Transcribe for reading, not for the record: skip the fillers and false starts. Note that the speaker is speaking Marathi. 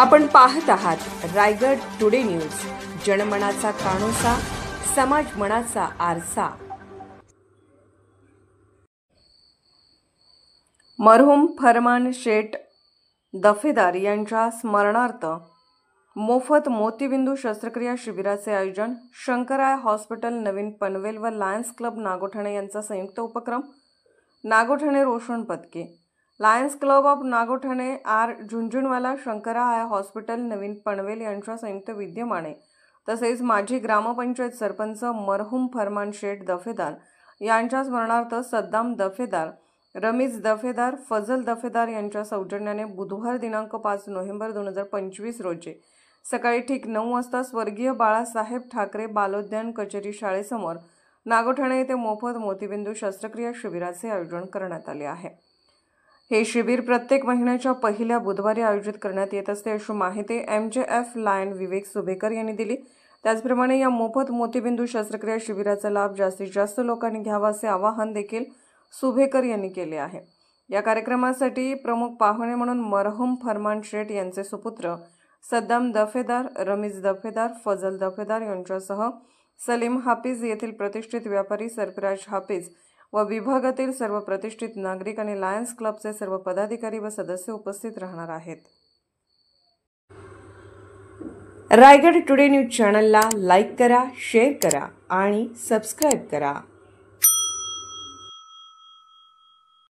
आपण पाहत आहात रायगड टुडे न्यूज, जनमनाचा कानोसा, समाज मनाचा आरसा। मरहूम फरमान शेठ दफेदार यांच्या स्मरणार्थ मोफत मोतीबिंदू शस्त्रक्रिया शिबिराचे आयोजन शंकराय हॉस्पिटल नवीन पनवेल व लायन्स क्लब नागोठणे यांचा संयुक्त उपक्रम। Nagothane Roshan Padke, Lions Club of Nagothane R Jhunjhunwala, शंकराय हॉस्पिटल नवीन पनवेल यांच्या संयुक्त विद्यमाने तसेच माजी ग्रामपंचायत सरपंच मरहूम फरमान शेठ दफेदार यांच्या स्मरणार्थ सद्दाम दफेदार, रमीज दफेदार, फजल दफेदार यांच्या सौजन्याने बुधवार दिनांक 5 नोव्हेंबर 2025 रोजी सकाळी ठीक 9 वाजता स्वर्गीय बाळासाहेब ठाकरे बालोद्यान कचेरी शाळेसमोर नागोठणे येथे मोफत मोतीबिंदू शस्त्रक्रिया शिबिराचे आयोजन करण्यात आले आहे। हे शिबिर प्रत्येक महिन्याच्या पहिल्या बुधवारी आयोजित करण्यात येत असते अशी माहिती MJF लायन विवेक सुभेकर यांनी दिली। त्याचप्रमाणे या मोफत मोतीबिंदू शस्त्रक्रिया शिबिराचा लाभ जास्तीत जास्त लोकांनी घ्यावा असे आवाहन देखील सुभेकर यांनी केले आहे। या कार्यक्रमासाठी प्रमुख पाहुणे म्हणून मरहूम फरमान शेठ यांचे सुपुत्र सद्दाम दफेदार, रमीज दफेदार, फजल दफेदार यांच्यासह सलीम हाफिज येथील प्रतिष्ठित व्यापारी सरफराज हाफिज व विभागातील सर्व प्रतिष्ठित नागरिक आणि लायन्स क्लबचे सर्व पदाधिकारी व सदस्य उपस्थित राहणार आहेत। रायगड टुडे न्यूज चॅनलला लाईक करा, शेअर करा आणि सबस्क्राईब करा।